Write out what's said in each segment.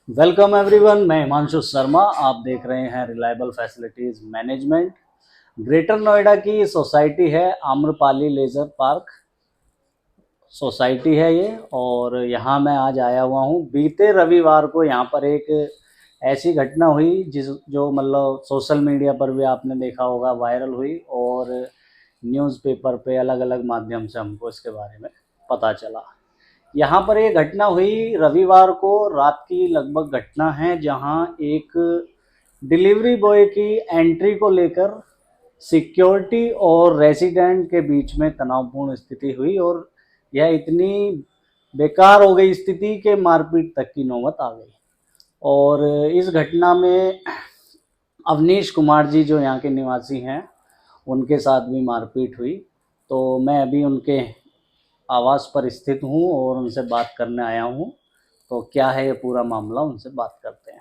Welcome everyone, मैं हिमांशु शर्मा। आप देख रहे हैं reliable facilities management. Greater Noida की सोसाइटी है आम्रपाली लेज़र पार्क सोसाइटी है ये। और यहाँ मैं आज आया हुआ हूँ। बीते रविवार को यहाँ पर एक ऐसी घटना हुई जो मतलब सोशल मीडिया पर भी आपने देखा होगा, वायरल हुई और न्यूज़पेपर पे अलग अलग माध्यम से हमको इसके बारे में पता चला। यहाँ पर ये घटना हुई रविवार को रात की लगभग घटना है, जहाँ एक डिलीवरी बॉय की एंट्री को लेकर सिक्योरिटी और रेसिडेंट के बीच में तनावपूर्ण स्थिति हुई और यह इतनी बेकार हो गई स्थिति कि मारपीट तक की नौबत आ गई। और इस घटना में अवनीश कुमार जी जो यहाँ के निवासी हैं, उनके साथ भी मारपीट हुई। तो मैं अभी उनके आवास पर स्थित हूँ और उनसे बात करने आया हूँ। तो क्या है ये पूरा मामला, उनसे बात करते हैं।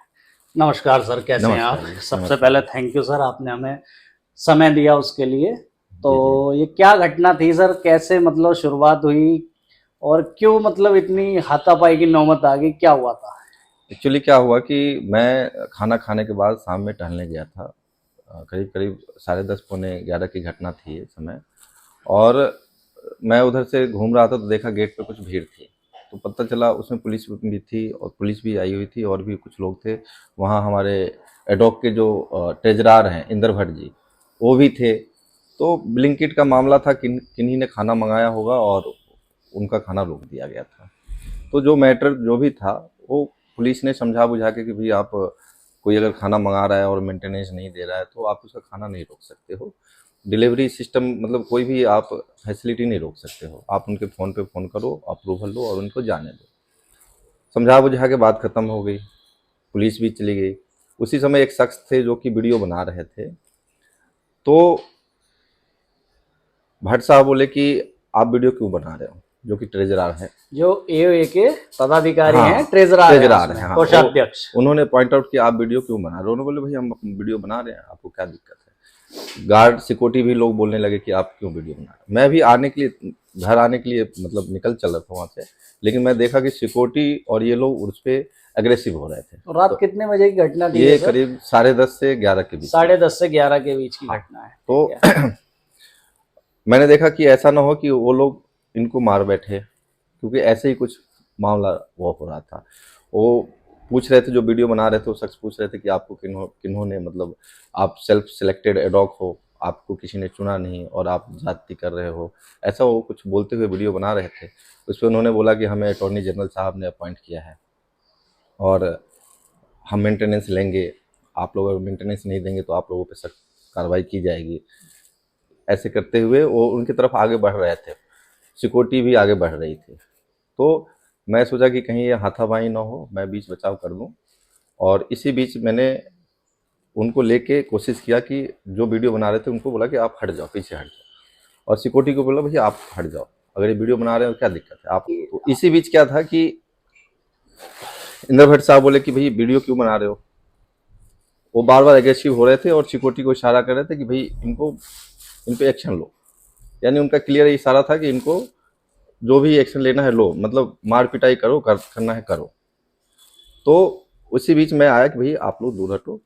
नमस्कार सर, कैसे हैं आप? नमस्कार जी। सबसे नमस्कार पहले थैंक यू सर, आपने हमें समय दिया उसके लिए। तो जी जी। ये क्या घटना थी सर, कैसे मतलब शुरुआत हुई और क्यों मतलब इतनी हाथापाई की नौबत आ गई, क्या हुआ था? एक्चुअली क्या हुआ कि मैं खाना खाने के बाद शाम में टहलने गया था। करीब करीब 10:30 पौने 11 की घटना थी ये समय। और मैं उधर से घूम रहा था तो देखा गेट पे कुछ भीड़ थी। तो पता चला उसमें पुलिस भी थी और पुलिस भी आई हुई थी और भी कुछ लोग थे। वहाँ हमारे एडॉक के जो ट्रेजरार हैं इंद्र भट्ट जी, वो भी थे। तो ब्लिंकिट का मामला था, किन्हीं ने खाना मंगाया होगा और उनका खाना रोक दिया गया था। तो जो मैटर जो भी था वो पुलिस ने समझा बुझा के कि भाई आप कोई अगर खाना मंगा रहा है और मेंटेनेंस नहीं दे रहा है तो आप उसका खाना नहीं रोक सकते हो। डिलीवरी सिस्टम मतलब कोई भी आप फैसिलिटी नहीं रोक सकते हो। आप उनके फ़ोन पे फ़ोन करो, अप्रूवल लो और उनको जाने दो। समझा बुझा के बात ख़त्म हो गई। पुलिस भी चली गई। उसी समय एक शख्स थे जो कि वीडियो बना रहे थे। तो भट्ट साहब बोले कि आप वीडियो क्यों बना रहे हो, जो कि ट्रेजरार है। जो ए के पदाधिकारी हैं, हाँ, ट्रेजरार हैं ट्रेजरार उसमें, हैं, हाँ। वो कोषाध्यक्ष। उन्होंने पॉइंट आउट किया आप वीडियो क्यों बना रहे हो। उन्होंने बोले भाई हम वीडियो बना रहे हैं, आपको क्या दिक्कत है। गार्ड सिक्योरिटी भी लोग बोलने लगे कि आप क्यों वीडियो बना रहे हो। मैं भी आने के लिए घर आने के लिए मतलब निकल चल रहा था वहाँ से, लेकिन मैं देखा कि सिक्योरिटी और ये लोग उस पर एग्रेसिव हो रहे थे। तो रात तो कितने बजे की घटना थी ये ये सर? करीब 10:30 से 11 के बीच की। 10:30 से 11 के बीच की हाँ। घटना है, ठीक तो है। मैंने देखा कि ऐसा ना हो कि वो लोग इनको मार बैठे, क्योंकि ऐसे ही कुछ मामला वो हो रहा था। वो पूछ रहे थे, जो वीडियो बना रहे थे वो शख्स पूछ रहे थे कि आपको किन्होंने मतलब आप सेल्फ सिलेक्टेड एडॉक हो, आपको किसी ने चुना नहीं और आप जाति कर रहे हो। ऐसा वो कुछ बोलते हुए वीडियो बना रहे थे। उस पर उन्होंने बोला कि हमें अटॉर्नी जनरल साहब ने अपॉइंट किया है और हम मेंटेनेंस लेंगे, आप लोग अगर मेंटेनेंस नहीं देंगे तो आप लोगों पर सख्त कार्रवाई की जाएगी। ऐसे करते हुए वो उनकी तरफ आगे बढ़ रहे थे। सिक्योरिटी भी आगे बढ़ रही थी। तो मैं सोचा कि कहीं ये हाथापाई ना हो, मैं बीच बचाव कर लूँ। और इसी बीच मैंने उनको लेके कोशिश किया कि जो वीडियो बना रहे थे उनको बोला कि आप हट जाओ, पीछे हट जाओ। और सिक्योरिटी को बोला भैया आप हट जाओ, अगर ये वीडियो बना रहे हो क्या दिक्कत है आप। तो इसी बीच क्या था कि इंद्र भट्ट साहब बोले कि भाई वीडियो क्यों बना रहे हो। वो बार बार एग्रेसिव हो रहे थे और सिक्योरिटी को इशारा कर रहे थे कि भाई इन पे एक्शन लो। यानी उनका क्लियर इशारा था कि इनको जो भी एक्शन लेना है लो, मतलब मार पिटाई करो, करना है करो। तो उसी बीच मैं आया कि भाई आप लोग दूर हटो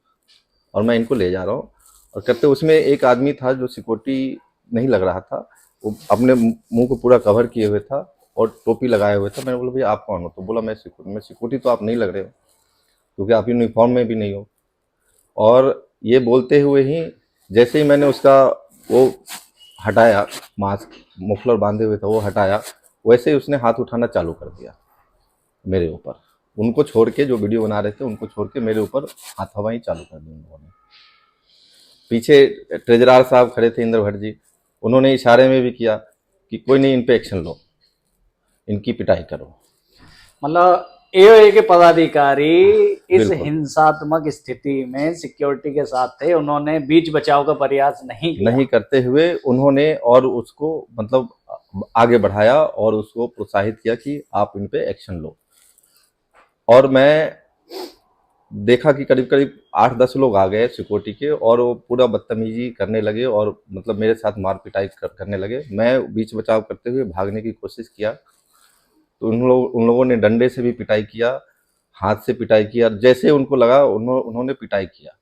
और मैं इनको ले जा रहा हूँ। और करते उसमें एक आदमी था जो सिक्योरिटी नहीं लग रहा था, वो अपने मुंह को पूरा कवर किए हुए था और टोपी लगाए हुए था। मैंने बोला भैया आप कौन हो। तो बोला मैं सिक्योरिटी तो आप नहीं लग रहे हो, क्योंकि आप यूनिफॉर्म में भी नहीं हो। और ये बोलते हुए ही जैसे ही मैंने उसका वो हटाया, मास्क मफलर बांधे हुए था वो हटाया, वैसे ही उसने हाथ उठाना चालू कर दिया मेरे ऊपर। उनको छोड़ के, जो वीडियो बना रहे थे उनको छोड़ के मेरे ऊपर हाथापाई चालू कर दी उन्होंने। पीछे ट्रेजरार साहब खड़े थे इंद्र भट्ट जी, उन्होंने इशारे में भी किया कि कोई नहीं, इन पे एक्शन लो, इनकी पिटाई करो। मतलब एओए के पदाधिकारी इस बिल्कुल हिंसात्मक स्थिति में सिक्योरिटी के साथ थे, उन्होंने बीच बचाव का प्रयास नहीं किया। नहीं करते हुए उन्होंने और उसको मतलब आगे बढ़ाया और उसको प्रोत्साहित किया कि आप इन पे एक्शन लो। और मैं देखा कि करीब करीब 8-10 लोग आ गए सिक्योरिटी के और वो पूरा बदतमीजी करने लगे और मतलब मेरे साथ मार पिटाई करने लगे। मैं बीच बचाव करते हुए भागने की कोशिश किया तो उन लोगों ने डंडे से भी पिटाई किया, हाथ से पिटाई किया, जैसे उनको लगा उन्होंने पिटाई किया।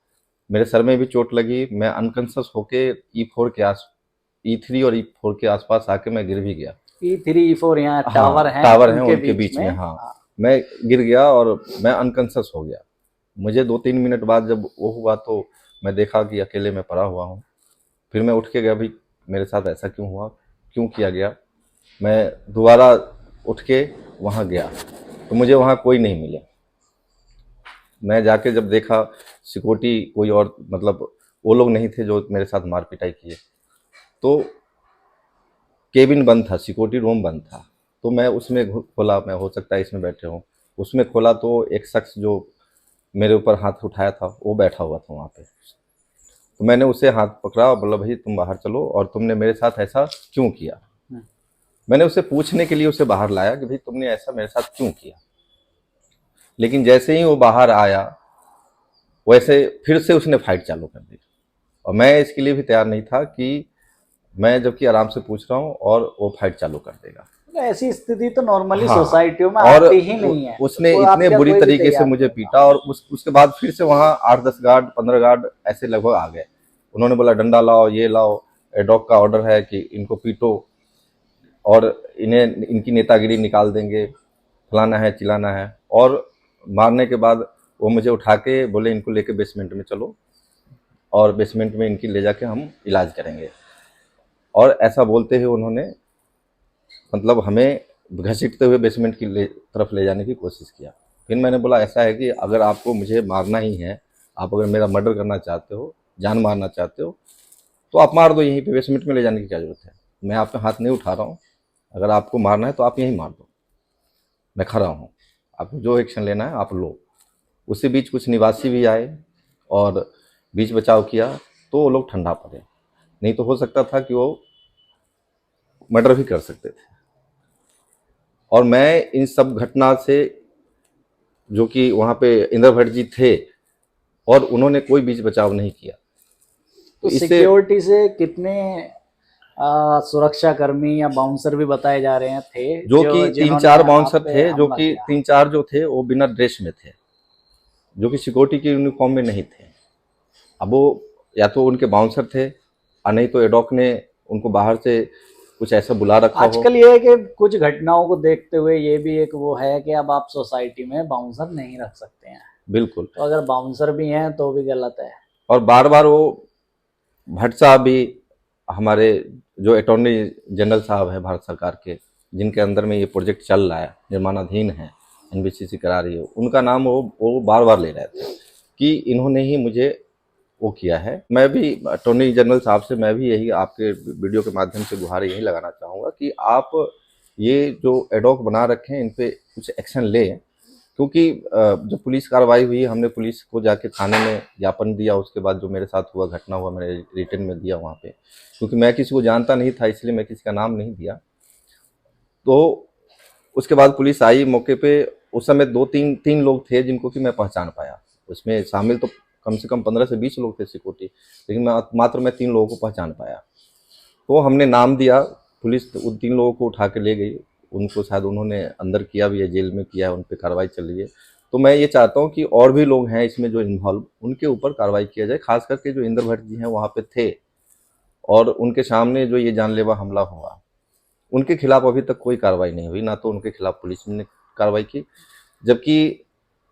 मेरे सर में भी चोट लगी, मैं अनकॉन्शियस होके E3 और E4 के आसपास आके मैं गिर भी गया। E3 E4 यहाँ टावर हाँ, हैं टावर हैं उनके उनके बीच में। में। हाँ, मैं गिर गया और मैं अनकॉन्शियस हो गया। मुझे 2-3 मिनट बाद जब वो हुआ तो मैं देखा कि अकेले मैं पड़ा हुआ हूँ। फिर मैं उठ के गया, भाई मेरे साथ ऐसा क्यों हुआ, क्यों किया गया। मैं दोबारा उठ के वहाँ गया तो मुझे वहाँ कोई नहीं मिला। मैं जाके जब देखा सिक्योरिटी कोई और, मतलब वो लोग नहीं थे जो मेरे साथ मार पिटाई किए। तो केबिन बंद था, सिक्योरिटी रूम बंद था, तो मैं उसमें खोला, मैं हो सकता है इसमें बैठे हूँ। उसमें खोला तो एक शख्स जो मेरे ऊपर हाथ उठाया था वो बैठा हुआ था वहाँ पे। तो मैंने उसे हाथ पकड़ा और बोला, भाई तुम बाहर चलो, और तुमने मेरे साथ ऐसा क्यों किया। मैंने उसे पूछने के लिए उसे बाहर लाया कि भाई तुमने ऐसा मेरे साथ क्यों किया। लेकिन जैसे ही वो बाहर आया वैसे फिर से उसने फाइट चालू कर दी, और मैं इसके लिए भी तैयार नहीं था कि मैं जबकि आराम से पूछ रहा हूँ और वो फाइट चालू कर देगा। ऐसी स्थिति तो नॉर्मली हाँ, सोसाइटियों में और आती ही नहीं है, उसने वो इतने आपका बुरी कोई भी तरीके से तैयार मुझे नहीं पीटा, होता। और उसके बाद फिर से वहाँ 8-10 गार्ड, 15 गार्ड ऐसे लगभग आ गए। उन्होंने बोला डंडा लाओ, ये लाओ, एडॉक का ऑर्डर है कि इनको पीटो और इन्हें इनकी नेतागिरी निकाल देंगे, फलाना है चिलाना है। और मारने के बाद वो मुझे उठा के बोले इनको लेके बेसमेंट में चलो, और बेसमेंट में इनकी ले जाके हम इलाज करेंगे। और ऐसा बोलते हुए उन्होंने मतलब हमें घसीटते हुए बेसमेंट की तरफ ले जाने की कोशिश किया। फिर मैंने बोला ऐसा है कि अगर आपको मुझे मारना ही है, आप अगर मेरा मर्डर करना चाहते हो, जान मारना चाहते हो, तो आप मार दो यहीं पे, बेसमेंट में ले जाने की क्या ज़रूरत है। मैं आप पे हाथ नहीं उठा रहा हूँ, अगर आपको मारना है तो आप यहीं मार दो, मैं खड़ा हूँ, आपको जो एक्शन लेना है आप लो। उसी बीच कुछ निवासी भी आए और बीच बचाव किया, तो वो लोग ठंडा पड़े, नहीं तो हो सकता था कि वो मर्डर भी कर सकते थे। और मैं इन सब घटना से, जो कि वहाँ पे इंद्र भट्ट जी थे और उन्होंने कोई बीच बचाव नहीं किया, तो तो इससे सिक्योरिटी से कितने सुरक्षा कर्मी या बाउंसर भी बताए जा रहे हैं थे जो कि जिन्होंने 3-4 आप बाउंसर पे थे, जो हमला कि किया? 3-4 जो थे वो बिना ड्रेस में थे, जो कि सिक्योरिटी की यूनिफॉर्म में नहीं थे। अब वो या तो उनके बाउंसर थे और नहीं तो एडॉक ने उनको बाहर से कुछ ऐसा बुला रखा हो। आजकल ये है कि कुछ घटनाओं को देखते हुए ये भी एक वो है कि अब आप सोसाइटी में बाउंसर नहीं रख सकते हैं, बिल्कुल, तो अगर बाउंसर भी हैं तो भी गलत है। और बार बार वो भट्ट साहब भी, हमारे जो अटॉर्नी जनरल साहब हैं भारत सरकार के, जिनके अंदर में ये प्रोजेक्ट चल रहा है, निर्माणाधीन है, एनबीसीसी करा रही है, उनका नाम वो बार बार ले रहे थे कि इन्होंने ही मुझे वो किया है। मैं भी अटॉर्नी जनरल साहब से मैं भी यही आपके वीडियो के माध्यम से गुहार यही लगाना चाहूँगा कि आप ये जो एडॉक बना रखे हैं इन पे कुछ एक्शन लें, क्योंकि जब पुलिस कार्रवाई हुई, हमने पुलिस को जाके थाने में ज्ञापन दिया, उसके बाद जो मेरे साथ हुआ घटना हुआ मैंने रिटर्न में दिया वहाँ पे, क्योंकि मैं किसी को जानता नहीं था इसलिए मैं किसी का नाम नहीं दिया। तो उसके बाद पुलिस आई मौके पे, उस समय 2-3 लोग थे जिनको कि मैं पहचान पाया, उसमें शामिल तो कम से कम 15 से 20 लोग थे सिक्योरिटी, लेकिन मात्र मैं 3 लोगों को पहचान पाया। तो हमने नाम दिया, पुलिस उन 3 लोगों को उठा के ले गई, उनको शायद उन्होंने अंदर किया भी है, जेल में किया है, उन पे कार्रवाई चल रही है। तो मैं ये चाहता हूँ कि और भी लोग हैं इसमें जो इन्वॉल्व, उनके ऊपर कार्रवाई किया जाए, खास करके जो इंद्र भट्ट जी हैं वहाँ पे थे और उनके सामने जो ये जानलेवा हमला हुआ, उनके खिलाफ अभी तक कोई कार्रवाई नहीं हुई, ना तो उनके खिलाफ पुलिस ने कार्रवाई की, जबकि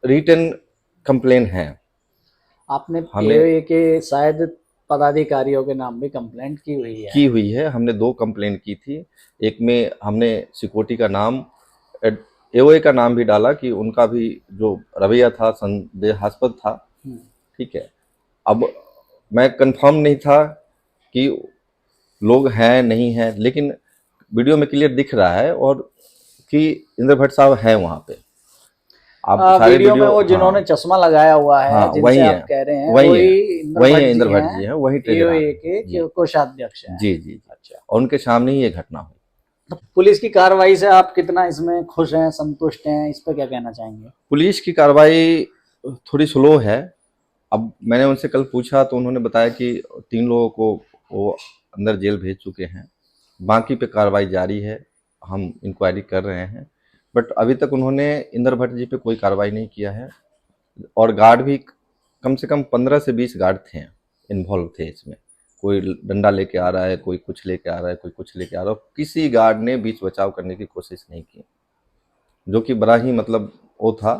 रिटन कंप्लेन है। आपने हमने एओए के शायद पदाधिकारियों के नाम भी कंप्लेंट की हुई है, हमने 2 कंप्लेन की थी। एक में हमने सिक्योरिटी का नाम, एओए का नाम भी डाला कि उनका भी जो रवैया था संदेहास्पद था। ठीक है, अब मैं कंफर्म नहीं था कि लोग हैं नहीं हैं, लेकिन वीडियो में क्लियर दिख रहा है और कि इंद्र भट्ट साहब हैं वहाँ पे। आप सारे वीडियो में वीडियो, वो हाँ जिन्होंने चश्मा लगाया हुआ है हाँ जिनसे वही आप है, कह रहे हैं वही है, वही इंद्र वही भट्ट है, जी इंद्र भट्ट जी हैं, हैं, वही ट्रेजर एओए जी के कोषाध्यक्ष हैं। जी जी। अच्छा, और उनके सामने ही ये घटना हुई। तो पुलिस की कार्रवाई से आप कितना इसमें खुश हैं, संतुष्ट हैं, इस पर क्या कहना चाहेंगे? पुलिस की कार्रवाई थोड़ी स्लो है। अब मैंने उनसे कल पूछा तो उन्होंने बताया कि 3 लोगों को वो अंदर जेल भेज चुके हैं, बाकी पे कार्रवाई जारी है, हम इंक्वायरी कर रहे हैं। बट अभी तक उन्होंने इंदर भट्ट जी पे कोई कार्रवाई नहीं किया है। और गार्ड भी कम से कम 15 से 20 गार्ड थे, इन्वॉल्व थे इसमें। कोई डंडा लेके आ रहा है, कोई कुछ लेके आ रहा है, कोई कुछ लेके आ रहा है, किसी गार्ड ने बीच बचाव करने की कोशिश नहीं की, जो कि बड़ा ही मतलब वो था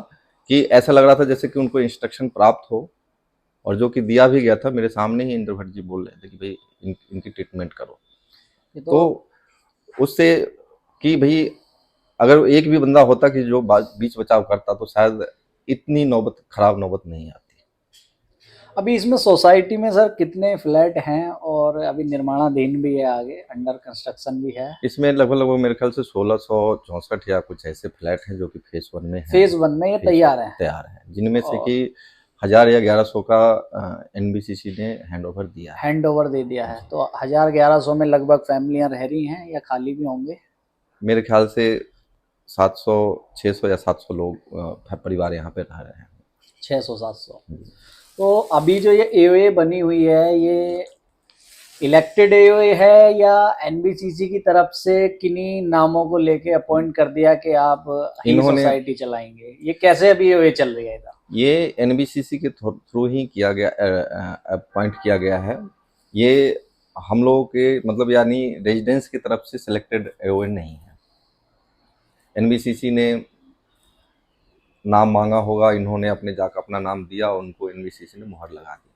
कि ऐसा लग रहा था जैसे कि उनको इंस्ट्रक्शन प्राप्त हो, और जो कि दिया भी गया था। मेरे सामने ही इंद्र भट्ट जी बोल रहे थे कि भाई इनकी ट्रीटमेंट करो। तो उससे कि भाई अगर एक भी बंदा होता कि जो बीच बचाव करता तो शायद इतनी खराब नौबत नहीं आती। अभी इसमें सोसाइटी में सर कितने फ्लैट हैं, और अभी निर्माणाधीन भी है, आगे अंडर कंस्ट्रक्शन भी है? इसमें लगभग मेरे ख्याल से 1664 या कुछ ऐसे फ्लैट हैं जो कि फेज 1 में हैं। फेज 1 में ये तैयार है, जिनमें से कि 1000 या 1100 का एनबीसीसी ने हैंड ओवर दे दिया है। तो 1000-1100 में लगभग फैमिलियां रह रही हैं या खाली भी होंगे? मेरे ख्याल से 700 600 या 700 लोग परिवार यहाँ पे रह रहे हैं। 600-700। तो अभी जो ये एओए बनी हुई है, ये इलेक्टेड एओए है या एनबीसीसी की तरफ से किन्हीं नामों को लेके अपॉइंट कर दिया कि आप ही सोसाइटी चलाएंगे? ये कैसे अभी एओए चल रही है इधर? ये एनबीसीसी के थ्रू ही किया गया, अपॉइंट किया गया है। ये हम लोगों के मतलब यानी रेजिडेंस की तरफ से सिलेक्टेड एओए नहीं है। एनबीसीसी ने नाम मांगा होगा, इन्होंने अपने जाकर अपना नाम दिया, उनको एनबीसीसी ने मुहर लगा दी।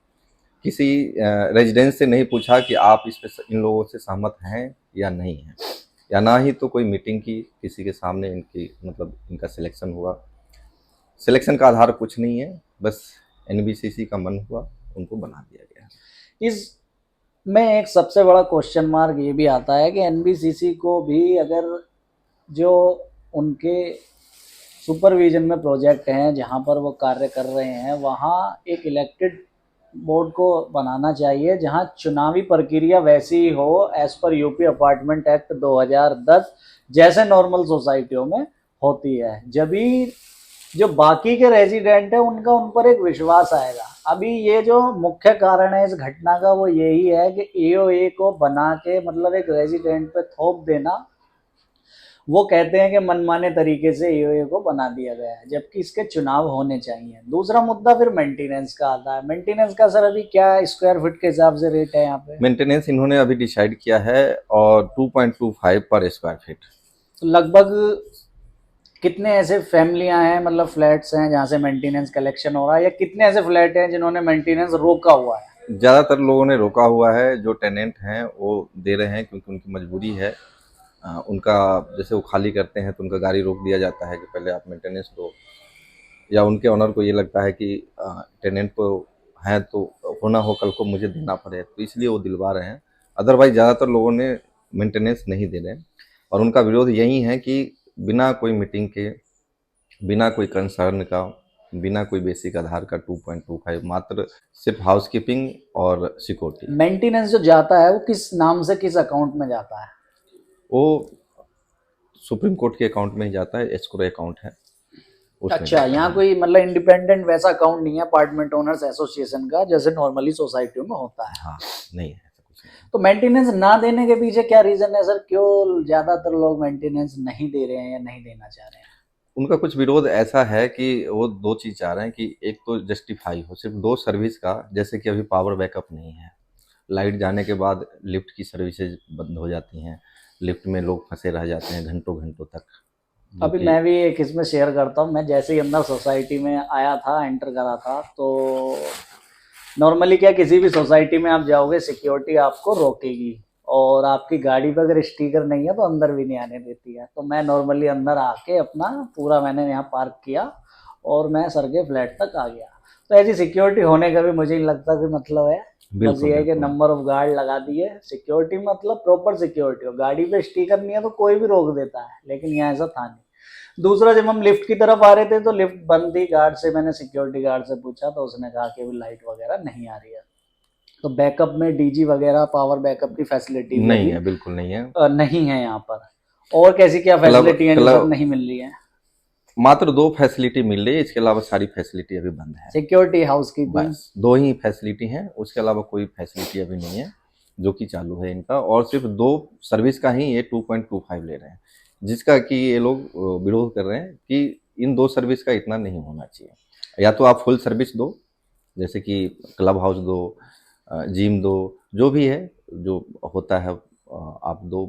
किसी रेजिडेंस से नहीं पूछा कि आप इस पे इन लोगों से सहमत हैं या नहीं हैं, या ना ही तो कोई मीटिंग की किसी के सामने इनकी मतलब इनका सिलेक्शन हुआ। सिलेक्शन का आधार कुछ नहीं है, बस एनबीसीसी का मन हुआ, उनको बना दिया गया। इस में एक सबसे बड़ा क्वेश्चन मार्क ये भी आता है कि एनबीसीसी को भी अगर जो उनके सुपरविजन में प्रोजेक्ट हैं जहाँ पर वो कार्य कर रहे हैं, वहाँ एक इलेक्टेड बोर्ड को बनाना चाहिए जहाँ चुनावी प्रक्रिया वैसी ही हो as per UP apartment act 2010 जैसे नॉर्मल सोसाइटियों में होती है। जब ही जो बाकी के रेजिडेंट है उनका उन पर एक विश्वास आएगा। अभी ये जो मुख्य कारण है इस घटना का वो यही है कि एओए को बना के मतलब एक रेजिडेंट पे थोप देना। वो कहते हैं कि मनमाने तरीके से एओए को बना दिया गया है, जबकि इसके चुनाव होने चाहिए। दूसरा मुद्दा फिर मेंटेनेंस का आता है। मेंटेनेंस का सर अभी क्या स्क्वायर फीट के हिसाब से रेट है यहाँ पे? मेंटेनेंस इन्होंने अभी डिसाइड किया है और 2.25 पर स्क्वायर फीट। तो लगभग कितने ऐसे फैमिलियां हैं मतलब फ्लैट्स हैं जहाँ से मेंटेनेंस कलेक्शन हो रहा है, या कितने ऐसे फ्लैट हैं जिन्होंने मेंटेनेंस रोका हुआ है? ज़्यादातर लोगों ने रोका हुआ है। जो टेनेंट हैं वो दे रहे हैं क्योंकि उनकी मजबूरी है। उनका जैसे वो खाली करते हैं तो उनका गाड़ी रोक दिया जाता है कि पहले आप मेंटेनेंस दो, या उनके ऑनर को ये लगता है कि टेनेंट को हैं तो होना हो कल को मुझे देना पड़े, तो इसलिए वो दिलवा रहे हैं। अदरवाइज ज़्यादातर लोगों ने मेंटेनेंस नहीं दे रहे हैं, और उनका विरोध यही है कि बिना कोई मीटिंग के, बिना कोई कंसर्न का, बिना कोई बेसिक आधार का 2.25 मात्र सिर्फ हाउसकीपिंग और सिक्योरिटी। मेंटेनेंस जो जाता है वो किस नाम से किस अकाउंट में जाता है? वो सुप्रीम कोर्ट के अकाउंट में ही जाता है, एस्क्रो अकाउंट है। अच्छा, यहाँ कोई मतलब इंडिपेंडेंट वैसा अकाउंट नहीं है अपार्टमेंट ओनर्स एसोसिएशन का जैसे नॉर्मली सोसाइटियों में होता है? हाँ, नहीं है। तो मेंटेनेंस ना देने के पीछे क्या रीजन है सर? क्यों ज्यादातर लोग मेंटेनेंस नहीं दे रहे हैं या नहीं देना चाह रहे हैं? उनका कुछ विरोध ऐसा है कि वो दो चीज़ चाह रहे हैं कि एक तो जस्टिफाई हो सिर्फ दो सर्विस का, जैसे कि अभी पावर बैकअप नहीं है, लाइट जाने के बाद लिफ्ट की सर्विसेज बंद हो जाती हैं, लिफ्ट में लोग फंसे रह जाते हैं घंटों घंटों तक। अभी मैं भी एक इसमें शेयर करता हूँ। मैं जैसे ही अंदर सोसाइटी में आया था, एंटर करा था, तो नॉर्मली क्या किसी भी सोसाइटी में आप जाओगे सिक्योरिटी आपको रोकेगी, और आपकी गाड़ी पर अगर स्टिकर नहीं है तो अंदर भी नहीं आने देती है। तो मैं नॉर्मली अंदर आके अपना पूरा मैंने यहाँ पार्क किया और मैं सर के फ्लैट तक आ गया। तो ऐसी सिक्योरिटी होने का भी मुझे नहीं लगता कि मतलब है। बस ये है कि नंबर ऑफ गार्ड लगा दिए। सिक्योरिटी मतलब प्रॉपर सिक्योरिटी हो, गाड़ी पे स्टिकर नहीं है तो कोई भी रोक देता है, लेकिन यहाँ ऐसा था नहीं। दूसरा, जब हम लिफ्ट की तरफ आ रहे थे तो लिफ्ट बंद थी। गार्ड से मैंने सिक्योरिटी गार्ड से पूछा तो उसने कहा कि अभी लाइट वगैरह नहीं आ रही है। तो बैकअप में डीजी वगैरह पावर बैकअप की फैसिलिटी नहीं है, बिल्कुल नहीं है, नहीं है यहाँ पर। और कैसी क्या फैसिलिटी है जो सब नहीं मिल रही है? मात्र 2 फैसिलिटी मिल रही है, इसके अलावा सारी फैसिलिटी अभी बंद है। सिक्योरिटी, हाउसकीपिंग, बस 2 ही फैसिलिटी हैं, उसके अलावा कोई फैसिलिटी अभी नहीं है जो कि चालू है इनका। और सिर्फ 2 सर्विस का ही ये 2.25 ले रहे हैं। जिसका कि ये लोग विरोध कर रहे हैं कि इन 2 सर्विस का इतना नहीं होना चाहिए। या तो आप फुल सर्विस दो, जैसे कि क्लब हाउस दो, जिम दो, जो भी है, जो होता है आप दो।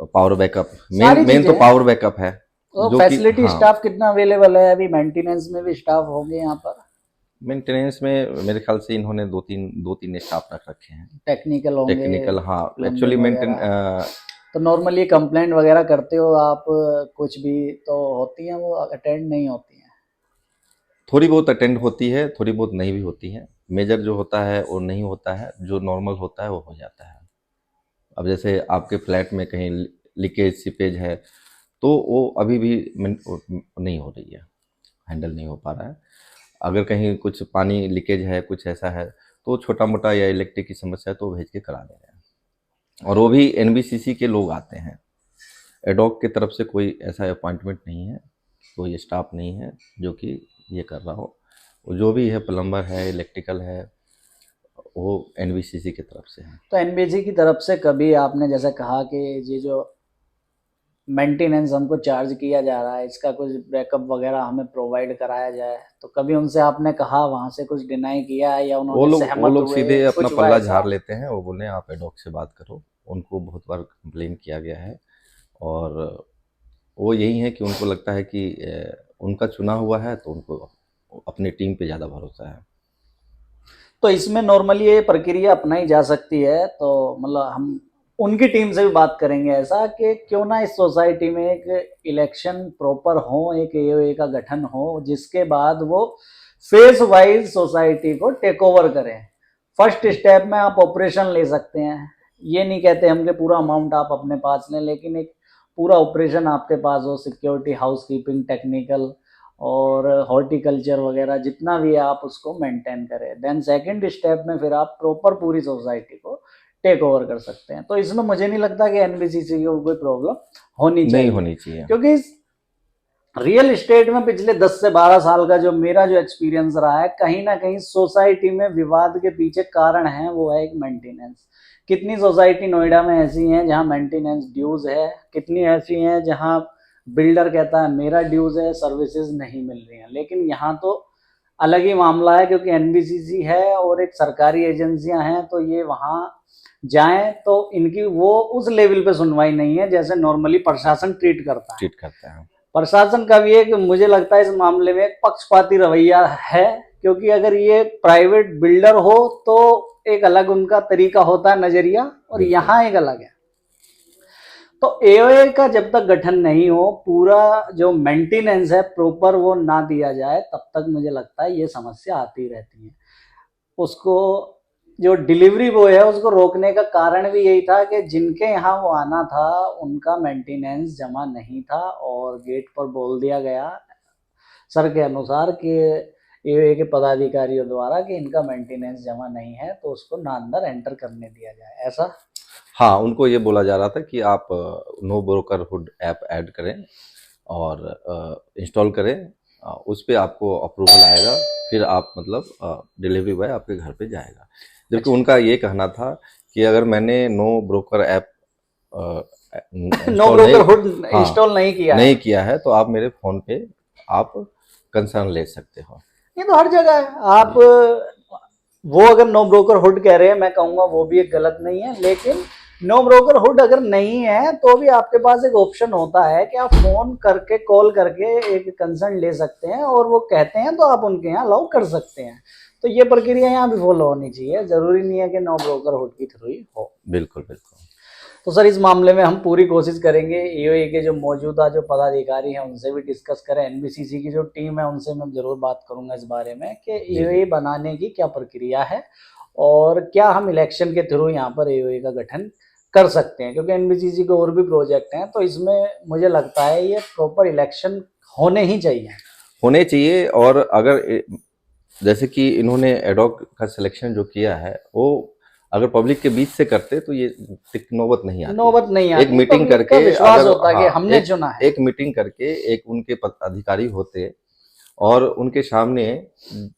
पावर बैकअप, सारी मेन तो चीजें पावर बैकअप है, तो जो कि फैसिलिटी हाँ, स्टाफ कितना अवेलेबल है अभी? मेंटेनेंस में भी स्टाफ होंगे यहाँ पर, मेंटेनेंस में मेरे ख्याल से इन्होंने 2-3 स्टाफ रख रखे हैं। टेक्निकल होंगे, टेक्निकल, हाँ, एक्चुअली प्लम्बिंग मेंटेन वगैरह। तो नॉर्मली कंप्लेंट वगैरह करते हो आप, कुछ भी तो होती हैं वो अटेंड नहीं होती हैं? थोड़ी बहुत अटेंड होती है, थोड़ी बहुत नहीं भी होती है। मेजर जो होता है वो नहीं होता है, जो नॉर्मल होता है वो हो जाता है। अब जैसे आपके फ्लैट में कहीं लीकेज सीपेज है, तो वो अभी भी नहीं हो रही है, हैंडल नहीं हो पा रहा है। अगर कहीं कुछ पानी लीकेज है, कुछ ऐसा है, तो छोटा मोटा या इलेक्ट्रिक की समस्या है तो भेज के करा दे रहे हैं। और वो भी एनबीसीसी के लोग आते हैं, एडॉक की तरफ से कोई ऐसा अपॉइंटमेंट नहीं है, कोई स्टाफ नहीं है जो कि ये कर रहा हो। वो जो भी है, प्लम्बर है, इलेक्ट्रिकल है, वो एनबीसीसी की तरफ से है। तो एनबीसी की तरफ से कभी आपने जैसे कहा कि ये जो मेंटेनेंस हमको चार्ज किया जा रहा है, इसका कुछ बैकअप वगैरह हमें प्रोवाइड कराया जाए, तो कभी उनसे आपने कहा, वहां से कुछ डिनाई किया है या वो उन्होंने लोग वो सहमत लोग हुए, सीधे अपना कुछ हुआ पल्ला ऐसा? झाड़ लेते हैं। वो बोले आप एडॉक से बात करो। उनको बहुत बार कंप्लेन किया गया है, और वो यही है कि उनको लगता है कि उनका चुना हुआ है तो उनको अपनी टीम पे ज़्यादा भरोसा है। तो इसमें नॉर्मली ये प्रक्रिया अपनाई जा सकती है, तो मतलब हम उनकी टीम से भी बात करेंगे ऐसा कि क्यों ना इस सोसाइटी में एक इलेक्शन प्रॉपर हो, एक एओए का गठन हो, जिसके बाद वो फेज वाइज सोसाइटी को टेक ओवर करें। फर्स्ट स्टेप में आप ऑपरेशन ले सकते हैं, ये नहीं कहते हम कि पूरा अमाउंट आप अपने पास लें, लेकिन एक पूरा ऑपरेशन आपके पास हो, सिक्योरिटी, हाउसकीपिंग, टेक्निकल और हॉर्टिकल्चर वगैरह जितना भी है आप उसको मेंटेन करें। देन सेकंड स्टेप में फिर आप प्रॉपर पूरी सोसाइटी को टेक ओवर कर सकते हैं। तो इसमें मुझे नहीं लगता कि एनबीसीसी को कोई प्रॉब्लम होनी नहीं चाहिए, होनी चाहिए। क्योंकि रियल एस्टेट में पिछले 10 से 12 साल का जो मेरा जो एक्सपीरियंस रहा है, कहीं ना कहीं सोसाइटी में विवाद के पीछे कारण है वो है एक मेंटेनेंस। कितनी सोसाइटी नोएडा में ऐसी हैं जहां मेंटेनेंस ड्यूज है, कितनी ऐसी हैं जहां बिल्डर कहता है मेरा ड्यूज है, सर्विसेज नहीं मिल रही हैं। लेकिन यहाँ तो अलग ही मामला है, क्योंकि एनबीसीसी है और एक सरकारी एजेंसियां हैं, तो ये वहां जाएं तो इनकी वो उस लेवल पे सुनवाई नहीं है जैसे नॉर्मली प्रशासन ट्रीट करता है। ट्रीट करते हैं। प्रशासन का भी एक मुझे लगता है इस मामले में एक पक्षपाती रवैया है, क्योंकि अगर ये प्राइवेट बिल्डर हो तो एक अलग उनका तरीका होता है, नजरिया, और बिल्कुल। यहाँ एक अलग है। तो एओए का जब तक गठन नहीं हो, पूरा जो मेंटेनेंस है प्रॉपर वो ना दिया जाए, तब तक मुझे लगता है ये समस्या आती रहती है। उसको जो डिलीवरी बॉय है उसको रोकने का कारण भी यही था कि जिनके यहाँ वो आना था उनका मेंटेनेंस जमा नहीं था, और गेट पर बोल दिया गया सर के अनुसार कि एओए के पदाधिकारियों द्वारा कि इनका मेंटेनेंस जमा नहीं है, तो उसको ना अंदर एंटर करने दिया जाए, ऐसा। हाँ, उनको ये बोला जा रहा था कि आप नो ब्रोकरहुड ऐप ऐड करें और इंस्टॉल करें, उस पे आपको अप्रूवल आएगा, फिर आप मतलब डिलीवरी बॉय आपके घर पे जाएगा। जबकि अच्छा। उनका ये कहना था कि अगर मैंने NoBroker app no install broker नहीं, हुड हाँ, इंस्टॉल नहीं किया है, नहीं किया है, तो आप मेरे फ़ोन पे आप कंसर्न ले सकते हो। ये तो हर जगह है। आप जी, वो अगर नो ब्रोकर हुड कह रहे हैं, मैं कहूंगा वो भी एक गलत नहीं है, लेकिन नो ब्रोकर हुड अगर नहीं है तो भी आपके पास एक ऑप्शन होता है कि आप फोन करके, कॉल करके एक कंसर्न ले सकते हैं, और वो कहते हैं तो आप उनके यहाँ अलाउ कर सकते हैं। तो ये प्रक्रिया यहाँ भी फॉलो होनी चाहिए, जरूरी नहीं है कि नो ब्रोकर हुड के थ्रू ही हो। बिल्कुल, बिल्कुल। तो सर इस मामले में हम पूरी कोशिश करेंगे एओए के जो मौजूदा जो पदाधिकारी हैं उनसे भी डिस्कस करें, एनबीसीसी की जो टीम है उनसे मैं जरूर बात करूंगा इस बारे में कि जी, एओए जी। बनाने की क्या प्रक्रिया है, और क्या हम इलेक्शन के थ्रू यहाँ पर एओए का गठन कर सकते हैं, क्योंकि एनबीसीसी के और भी प्रोजेक्ट हैं, तो इसमें मुझे लगता है ये प्रॉपर इलेक्शन होने ही चाहिए। होने चाहिए। और अगर जैसे कि इन्होंने एडॉक का सिलेक्शन जो किया है, वो अगर पब्लिक के बीच से करते तो ये नौबत नहीं आती। नौबत नहीं एक आती, मीटिंग पब्लिक का करके, विश्वास अगर होता है कि हाँ, हमने चुना है। एक मीटिंग करके एक उनके अधिकारी होते और उनके सामने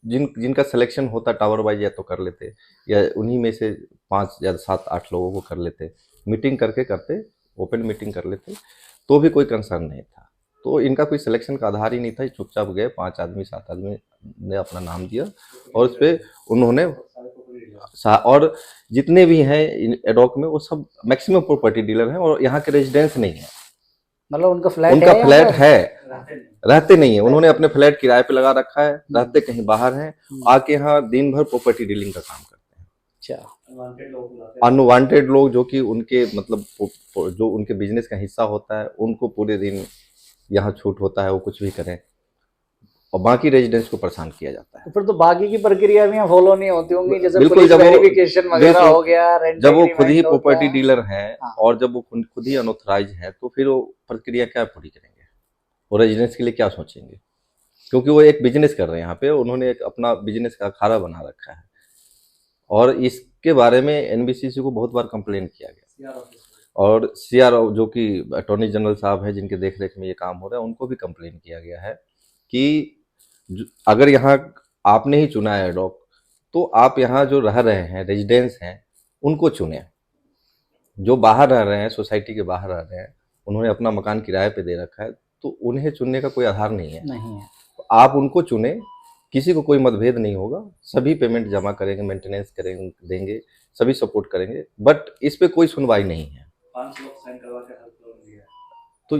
जिनका सिलेक्शन होता टावर वाइज, या तो कर लेते, या उन्हीं में से 5 या 7-8 लोगों को कर लेते, मीटिंग करके करते, ओपन मीटिंग कर लेते तो भी कोई कंसर्न नहीं था। तो इनका कोई सिलेक्शन का आधार ही नहीं था, चुपचाप गए, 5 आदमी 7 आदमी ने अपना नाम दिया और उस पर उन्होंने और जितने भी हैं एडॉक में वो सब मैक्सिमम प्रॉपर्टी डीलर हैं और यहाँ के रेजिडेंस नहीं है। मतलब उनका फ्लैट उनका है, फ्लैट है, रहते नहीं है, उन्होंने अपने फ्लैट किराए पे लगा रखा है, रहते कहीं बाहर हैं, आके यहाँ दिन भर प्रॉपर्टी डीलिंग का काम करते हैं। अच्छा, अनवांटेड लोग जो कि उनके मतलब जो उनके बिजनेस का हिस्सा होता है उनको पूरे दिन यहाँ छूट होता है, वो कुछ भी करें और बाकी रेजिडेंट्स को परेशान किया जाता है। तो फिर तो बाकी की प्रक्रिया भी फॉलो नहीं होती होंगी, जैसे बिल्कुल, पुलिस जब वो वेरिफिकेशन वगैरह हो गया, रेंट जब वो खुद ही एग्रीमेंट हो प्रॉपर्टी गया। डीलर हैं हाँ। और जब वो खुद ही अनऑथराइज हैं तो फिर वो प्रक्रिया क्या पूरी करेंगे, वो रेजिडेंट्स के लिए क्या सोचेंगे, क्योंकि वो एक बिजनेस कर रहे हैं यहाँ पे, उन्होंने एक अपना बिजनेस का अखाड़ा बना रखा है और इसके बारे में एनबीसीसी को बहुत बार कंप्लेन किया गया और सीआर जो कि अटॉर्नी जनरल साहब है जिनके देख रेख में ये काम हो रहा है उनको भी कंप्लेन किया गया है कि अगर यहाँ आपने ही चुना है एडॉक तो आप यहाँ जो रह रहे हैं रेजिडेंट्स हैं उनको चुने, जो बाहर रह रहे हैं सोसाइटी के बाहर रह रहे हैं उन्होंने अपना मकान किराए पे दे रखा है तो उन्हें चुनने का कोई आधार नहीं है। तो आप उनको चुने, किसी को कोई मतभेद नहीं होगा, सभी पेमेंट जमा करेंगे, मेंटेनेंस करेंगे, देंगे, सभी सपोर्ट करेंगे, बट इस पे कोई सुनवाई नहीं है। 5 लोग साइन करवा के तो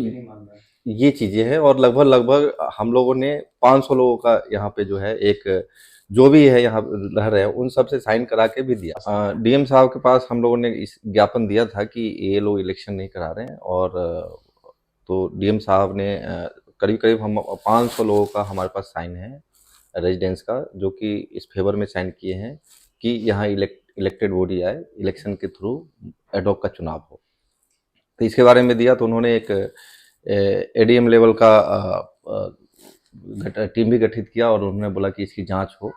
ये चीजें हैं और लगभग हम लोगों ने 500 लोगों का यहाँ पे जो है एक जो भी है यहाँ रह रहे हैं उन सब से साइन करा के भी दिया। डीएम साहब के पास हम लोगों ने इस ज्ञापन दिया था कि ये लोग इलेक्शन नहीं करा रहे हैं और तो डीएम साहब ने करीब करीब हम 500 लोगों का हमारे पास साइन है रेजिडेंस का, जो कि इस फेवर में साइन किए हैं कि यहाँ इलेक्टेड बॉडी आए, इलेक्शन के थ्रू एडॉक का चुनाव हो। तो इसके बारे में दिया तो उन्होंने एक एडीएम लेवल का टीम भी गठित किया और उन्होंने बोला कि इसकी जांच हो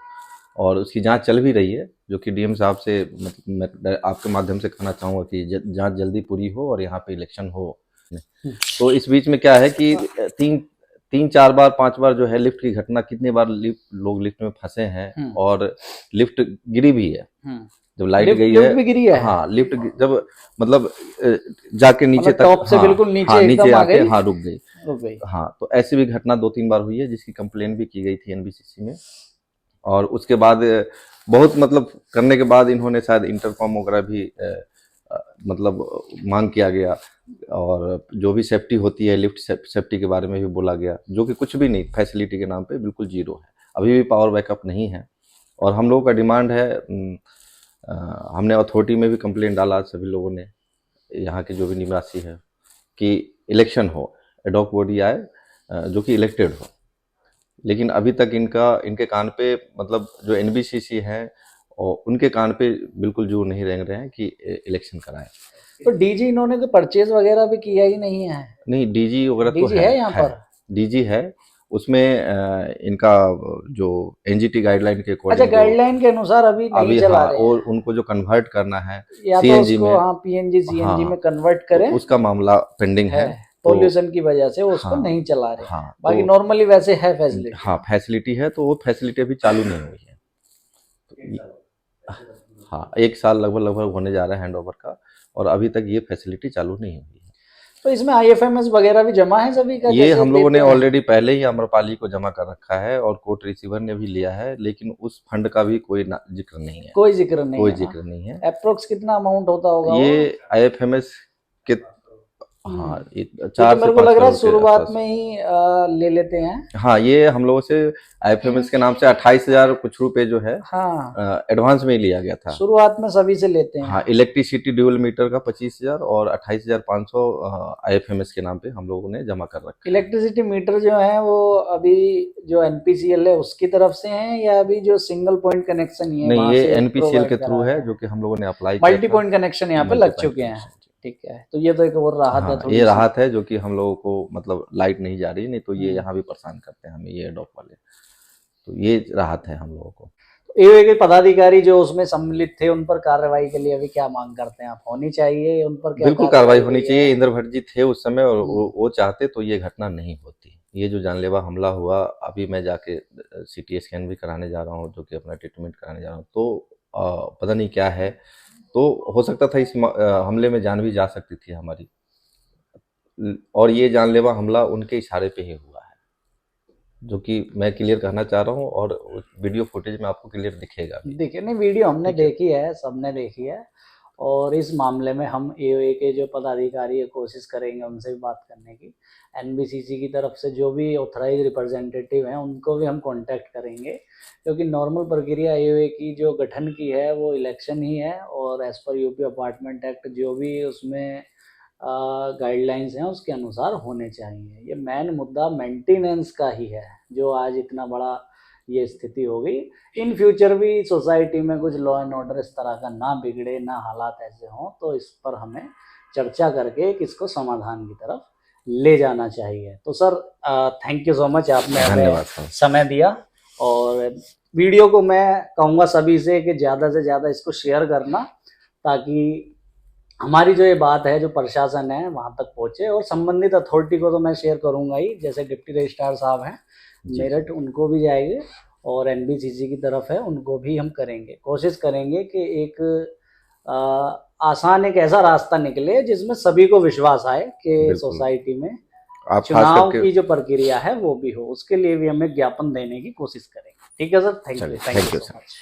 और उसकी जांच चल भी रही है, जो कि डीएम साहब से मैं आपके माध्यम से कहना चाहूँगा कि जांच जल्दी पूरी हो और यहाँ पे इलेक्शन हो। तो इस बीच में क्या है कि 3-4 बार 5 बार जो है लिफ्ट की घटना, कितनी बार लोग लिफ्ट में फंसे हैं और लिफ्ट गिरी भी है, जब लाइट गई है भी गिरी है। हाँ, लिफ्ट जब मतलब जाके नीचे तक टॉप से बिल्कुल नीचे हाँ, नीचे आके हाँ रुक गई। हाँ, तो ऐसी भी घटना 2-3 बार हुई है जिसकी कंप्लेन भी की गई थी एनबीसीसी में और उसके बाद बहुत मतलब करने के बाद इन्होंने शायद इंटरकॉम वगैरह भी मतलब मांग किया गया और जो भी सेफ्टी होती है लिफ्ट सेफ्टी के बारे में भी बोला गया, जो कि कुछ भी नहीं, फैसिलिटी के नाम पे बिल्कुल जीरो है, अभी भी पावर बैकअप नहीं है। और हम लोगों का डिमांड है, हमने अथॉरिटी में भी कंप्लेंट डाला सभी लोगों ने, यहाँ के जो भी निवासी है, कि इलेक्शन हो, एडॉक बॉडी आए जो कि इलेक्टेड हो, लेकिन अभी तक इनके कान पे मतलब जो एनबीसीसी है और उनके कान पे बिल्कुल जोर नहीं रेंग रहे हैं कि इलेक्शन कराएं। तो डीजी इन्होंने तो परचेज वगैरह भी किया ही नहीं है? नहीं, डीजी वगैरह तो है यहाँ पर, डीजी है, उसमें इनका जो एनजीटी गाइडलाइन के अकॉर्डिंग, अच्छा गाइडलाइन के अनुसार अभी नहीं चला रहे हैं, और उनको जो कन्वर्ट करना है या सीएनजी तो में, हाँ पीएनजी सीएनजी में कन्वर्ट करें, तो उसका मामला पेंडिंग है, पॉल्यूशन की वजह से उसको नहीं चला रहे। हाँ, बाकी नॉर्मली वैसे है फैसिलिटी, हाँ फैसिलिटी है, तो वो फैसिलिटी अभी चालू नहीं हुई है। हाँ, 1 साल लगभग होने जा रहा है हैंड ओवर का और अभी तक ये फैसिलिटी चालू नहीं हुई है। तो इसमें आईएफएमएस वगैरह भी जमा है सभी का? ये हम लोगों ने ऑलरेडी पहले ही आम्रपाली को जमा कर रखा है और कोर्ट रिसीवर ने भी लिया है, लेकिन उस फंड का भी कोई जिक्र नहीं है, कोई जिक्र नहीं है। अप्रोक्स कितना अमाउंट होता होगा ये आईएफएमएस के? हाँ, 4 मेरे को लग रहा है शुरुआत में ही ले लेते हैं। हाँ, ये हम लोगों से आईएफएमएस के नाम से 28,000 कुछ रुपए जो है एडवांस में ही लिया गया था, शुरुआत में सभी से लेते हैं। हाँ, इलेक्ट्रिसिटी ड्यूल मीटर का 25,000 और 28,500 आईएफएमएस के नाम पे हम लोगों ने जमा कर रखा है। इलेक्ट्रिसिटी मीटर जो है वो अभी जो एनपीसीएल है उसकी तरफ से है या अभी जो सिंगल पॉइंट कनेक्शन ही है? नहीं, ये एनपीसीएल के थ्रू है, जो कि हम लोगों ने अप्लाई किया, मल्टी पॉइंट कनेक्शन यहाँ पे लग चुके हैं। ठीक है, तो ये तो एक और राहत है थोड़ी, ये राहत है जो कि हम लोगों को मतलब लाइट नहीं जा रही, नहीं तो ये यहाँ भी परेशान करते हैं हमें ये एडॉक वाले, तो ये राहत है हम लोगों को। एओए के पदाधिकारी जो उसमें सम्मिलित थे उन पर कार्रवाई के लिए अभी क्या मांग करते हैं आप? होनी चाहिए उन पर? क्या बिल्कुल कार्रवाई होनी चाहिए। इंद्र भट्ट जी थे उस समय और वो चाहते तो ये घटना नहीं होती। ये जो जानलेवा हमला हुआ, अभी मैं जाके सीटी स्कैन भी कराने जा रहा हूँ, जो कि अपना ट्रीटमेंट कराने जा रहा हूँ, तो पता नहीं क्या है, तो हो सकता था इस हमले में जान भी जा सकती थी हमारी, और ये जानलेवा हमला उनके इशारे पे ही हुआ है, जो कि मैं क्लियर कहना चाह रहा हूँ, और वीडियो फुटेज में आपको क्लियर दिखेगा भी। देखिए, नहीं वीडियो हमने ठीक है। देखी है, सबने देखी है, और इस मामले में हम एओए के जो पदाधिकारी है कोशिश करेंगे उनसे भी बात करने की। एनबीसीसी की तरफ से जो भी ऑथराइज रिप्रेजेंटेटिव हैं उनको भी हम कांटेक्ट करेंगे, क्योंकि नॉर्मल प्रक्रिया एओए की जो गठन की है वो इलेक्शन ही है, और as per UP apartment act जो भी उसमें गाइडलाइंस हैं उसके अनुसार होने चाहिए। ये मेन मुद्दा मेंटेनेंस का ही है, जो आज इतना बड़ा ये स्थिति हो गई। इन फ्यूचर भी सोसाइटी में कुछ लॉ एंड ऑर्डर इस तरह का ना बिगड़े, ना हालात ऐसे हों, तो इस पर हमें चर्चा करके इसको समाधान की तरफ ले जाना चाहिए। तो sir thank you so much, आपने हमें धन्यवाद सर। समय दिया, और वीडियो को मैं कहूँगा सभी से कि ज़्यादा से ज़्यादा इसको शेयर करना, ताकि हमारी जो ये बात है जो प्रशासन है वहाँ तक पहुँचे, और संबंधित अथॉरिटी को तो मैं शेयर करूँगा ही, जैसे डिप्टी रजिस्ट्रार साहब हैं जी। मेरठ, उनको भी जाएंगे, और एनबीसीसी की तरफ है उनको भी हम करेंगे, कोशिश करेंगे कि एक आसान एक ऐसा रास्ता निकले जिसमें सभी को विश्वास आए कि बिल्कुल। सोसाइटी में आप खास चुनाव करके की जो प्रक्रिया है वो भी हो, उसके लिए भी हमें ज्ञापन देने की कोशिश करेंगे। ठीक है सर, थैंक यू चलिए, thank thank you you so sir. Much.